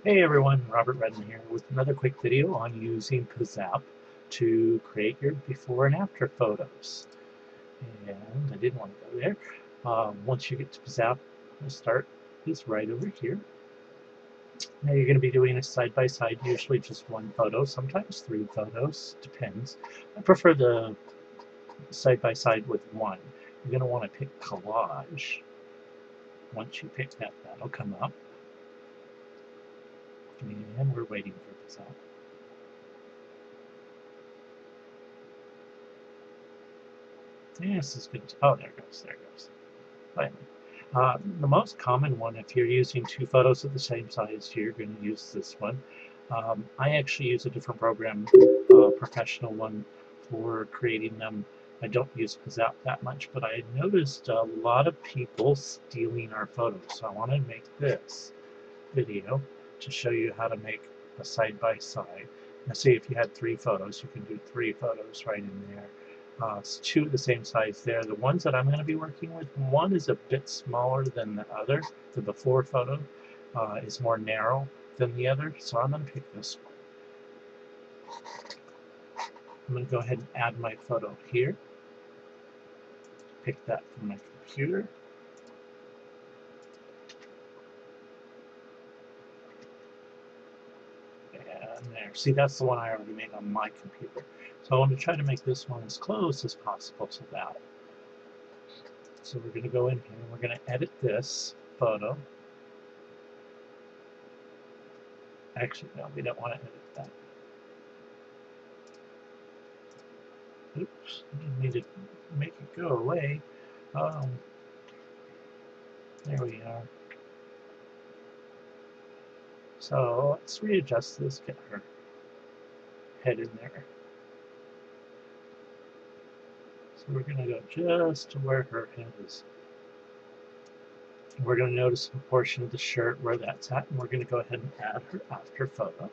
Hey everyone, Robert Redin here with another quick video on using Pizap to create your before and after photos. And I didn't want to go there. Once you get to Pizap, the start is right over here. Now you're going to be doing a side-by-side, usually just one photo, sometimes three photos, depends. I prefer the side-by-side with one. You're going to want to pick collage. Once you pick that, that'll come up. And we're waiting for Pizap. This is good. Oh, there it goes. There it goes. Finally. The most common one, if you're using two photos of the same size, you're going to use this one. I actually use a different program, a professional one, for creating them. I don't use Pizap that much, but I noticed a lot of people stealing our photos. So I want to make this video to show you how to make a side-by-side. Now, see, if you had three photos, you can do three photos right in there. It's two of the same size there. The ones that I'm going to be working with, one is a bit smaller than the other. The before photo is more narrow than the other, so I'm going to pick this one. I'm going to go ahead and add my photo here. Pick that from my computer. And there. See, that's the one I already made on my computer. So I want to try to make this one as close as possible to that. So we're going to go in here and we're going to edit this photo. Actually, no, we don't want to edit that. Oops, I need to make it go away. There we are. So let's readjust this, get her head in there. So we're going to go just to where her head is. We're going to notice a portion of the shirt where that's at, and we're going to go ahead and add her after photo.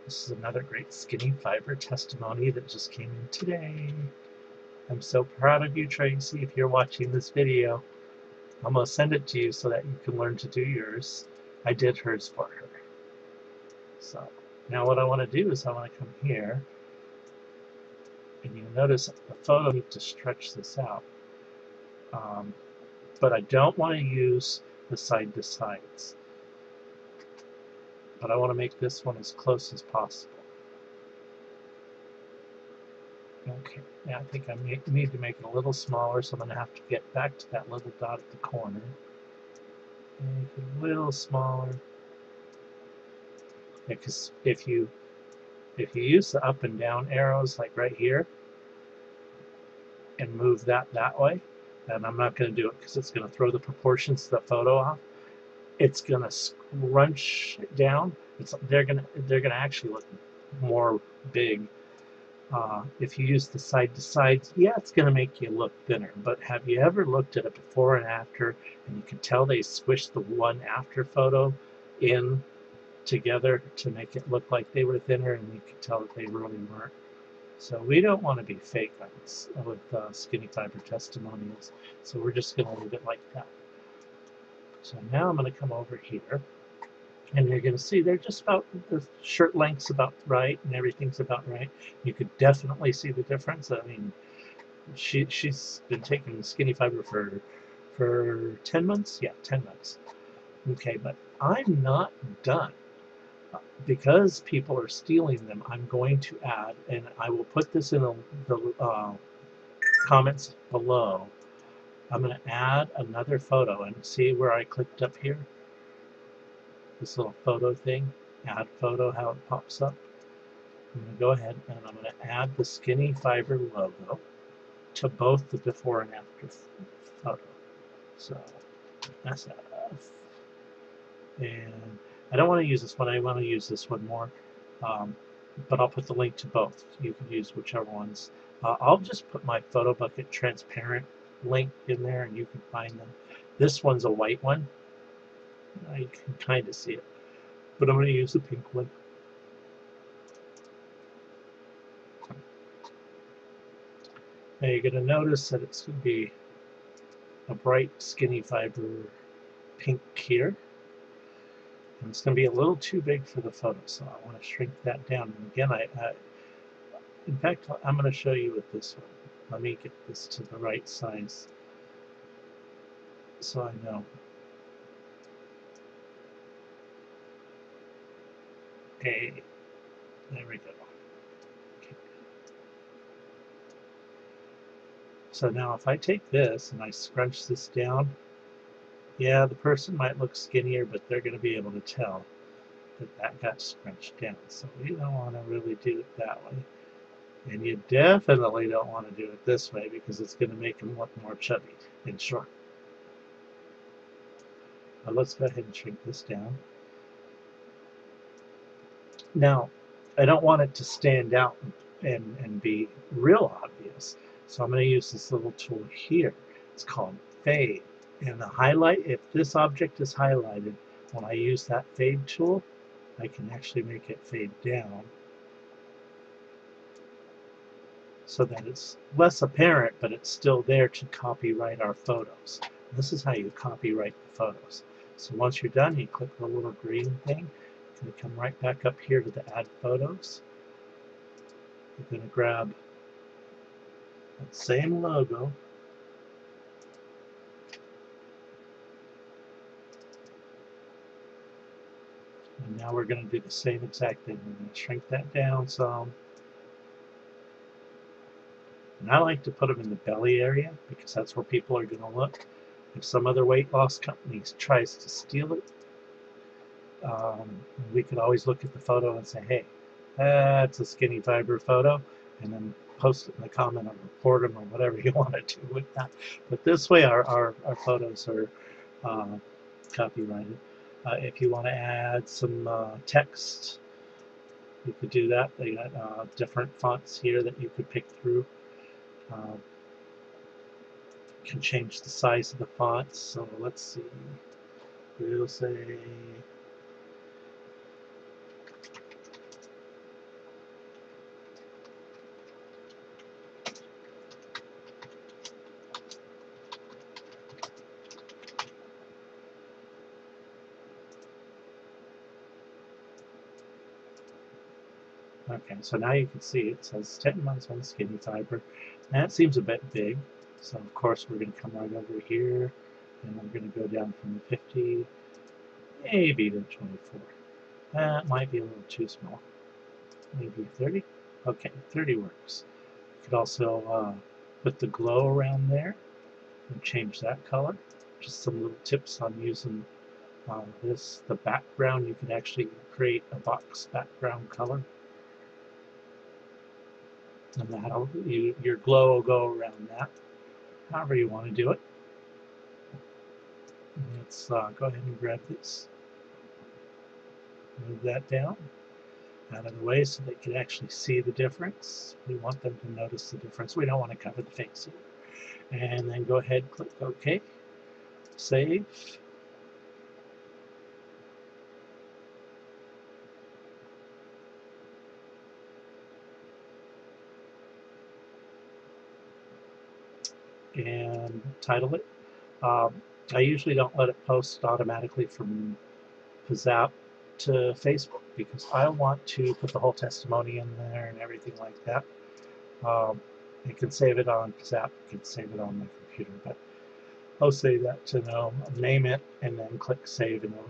This is another great skinny fiber testimony that just came in today. I'm so proud of you, Tracy. If you're watching this video, I'm going to send it to you so that you can learn to do yours. I did hers for her. So now what I want to do is I want to come here, and you'll notice the photo needs to stretch this out. But I don't want to use the side-to-sides. But I want to make this one as close as possible. Okay, now I think I need to make it a little smaller, so I'm going to have to get back to that little dot at the corner. Make it a little smaller. Because if you use the up and down arrows like right here and move that way, and I'm not going to do it because it's going to throw the proportions of the photo off. It's going to scrunch it down. They're going to actually look more big. If you use the side to sides, yeah, it's going to make you look thinner. But have you ever looked at a before and after, and you can tell they squished the one after photo in together to make it look like they were thinner, and you can tell that they really weren't. So we don't want to be fake with skinny fiber testimonials. So we're just going to leave it like that. So now I'm going to come over here, and you're going to see they're just about, the shirt length's about right, and everything's about right. You could definitely see the difference. I mean, she's been taking skinny fiber for 10 months? Yeah, 10 months. Okay, but I'm not done. Because people are stealing them, I'm going to add, and I will put this in the comments below. I'm going to add another photo, and see where I clicked up here? This little photo thing, add photo, how it pops up. I'm going to go ahead and I'm going to add the skinny fiber logo to both the before and after photo. So that's that. And I don't want to use this one. I want to use this one more, but I'll put the link to both. You can use whichever ones. I'll just put my photo bucket transparent link in there, and you can find them. This one's a white one. You can kind of see it, but I'm going to use the pink one. Now you're going to notice that it's going to be a bright skinny fiber pink here. And it's going to be a little too big for the photo, so I want to shrink that down. And again, in fact, I'm going to show you with this one. Let me get this to the right size so I know. Okay, there we go. Okay. So now if I take this and I scrunch this down, yeah, the person might look skinnier, but they're going to be able to tell that that got scrunched down. So we don't want to really do it that way. And you definitely don't want to do it this way because it's going to make them look more chubby and short. Now let's go ahead and shrink this down. Now, I don't want it to stand out and be real obvious. So I'm going to use this little tool here. It's called Fade. And the highlight, if this object is highlighted, when I use that Fade tool, I can actually make it fade down so that it's less apparent, but it's still there to copyright our photos. This is how you copyright the photos. So once you're done, you click the little green thing. You're going to come right back up here to the Add Photos. You're going to grab that same logo. And now we're going to do the same exact thing. We're going to shrink that down some. And I like to put them in the belly area because that's where people are going to look. If some other weight loss company tries to steal it, we could always look at the photo and say, hey, that's a skinny fiber photo, and then post it in the comment or report them or whatever you want to do with that. But this way our photos are copyrighted. If you want to add some text, you could do that. They got different fonts here that you could pick through. You can change the size of the fonts. So let's see. We'll say okay, so now you can see it says 10 months on skinny fiber. That seems a bit big. So of course we're going to come right over here and we're going to go down from 50 maybe to 24. That might be a little too small. Maybe 30? Okay, 30 works. You could also put the glow around there and change that color. Just some little tips on using this. The background, you can actually create a box background color. And that'll, your glow will go around that, however you want to do it. Let's go ahead and grab this. Move that down out of the way so they can actually see the difference. We want them to notice the difference. We don't want to cover the face here. And then go ahead, click OK, save. And title it. I usually don't let it post automatically from Pizap to Facebook because I want to put the whole testimony in there and everything like that. I can save it on Pizap, I can save it on my computer, but I'll save that to know, name it, and then click save, and it'll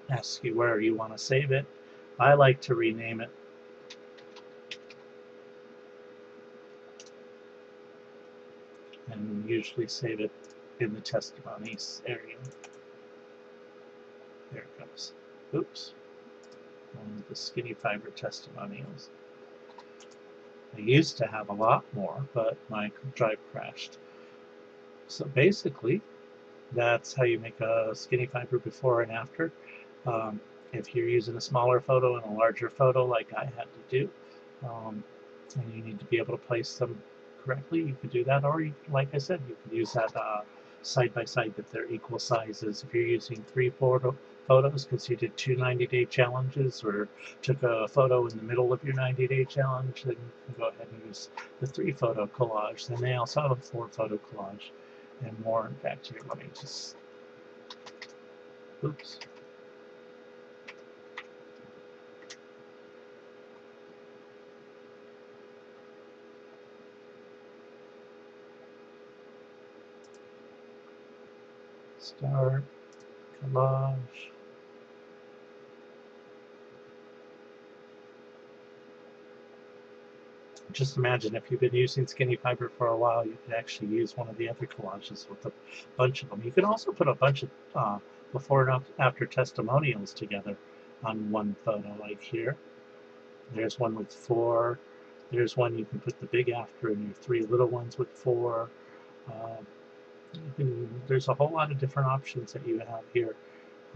ask you where you want to save it. I like to rename it. And usually save it in the testimonies area. There it goes. Oops. On the skinny fiber testimonials. I used to have a lot more, but my drive crashed. So basically, that's how you make a skinny fiber before and after. If you're using a smaller photo and a larger photo like I had to do, and you need to be able to place them correctly, you could do that, or you, like I said, you could use that side by side that they're equal sizes. If you're using 3 photos because you did 2 90-day challenges or took a photo in the middle of your 90-day challenge, then you can go ahead and use the 3-photo collage. Then they also have a 4-photo collage and more. In fact, here, let me just, oops. Start, collage. Just imagine if you've been using skinny fiber for a while, you could actually use one of the other collages with a bunch of them. You can also put a bunch of before and after testimonials together on one photo, like here. There's one with 4. There's one you can put the big after and your 3 little ones with 4. There's a whole lot of different options that you have here.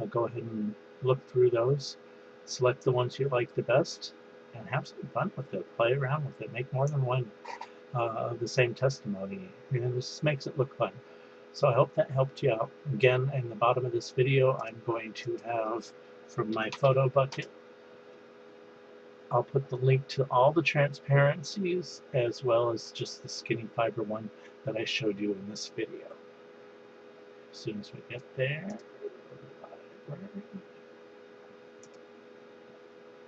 Go ahead and look through those. Select the ones you like the best and have some fun with it. Play around with it. Make more than one of the same testimony. This makes it look fun. So I hope that helped you out. Again, in the bottom of this video, I'm going to have from my photo bucket, I'll put the link to all the transparencies as well as just the skinny fiber one that I showed you in this video. As soon as we get there, library.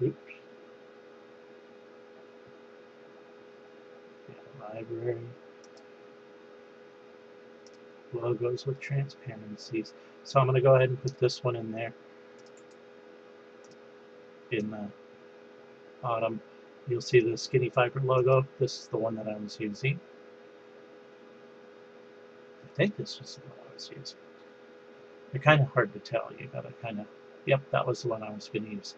Oops. Yeah, library. Logos with transparencies. So I'm going to go ahead and put this one in there. In the bottom, you'll see the skinny fiber logo. This is the one that I was using. I think this was the one I was using. They're kind of hard to tell. You gotta kind of, yep, that was the one I was going to use.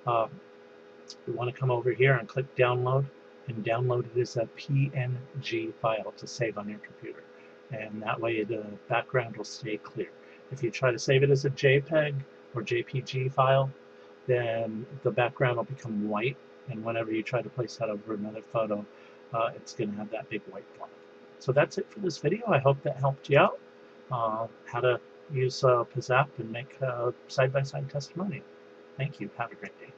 You want to come over here and click download, and download it as a PNG file to save on your computer. And that way the background will stay clear. If you try to save it as a JPEG or JPG file, then the background will become white, and whenever you try to place that over another photo, it's going to have that big white flag. So that's it for this video. I hope that helped you out. How to use Pizap and make a side-by-side testimonial. Thank you. Have a great day.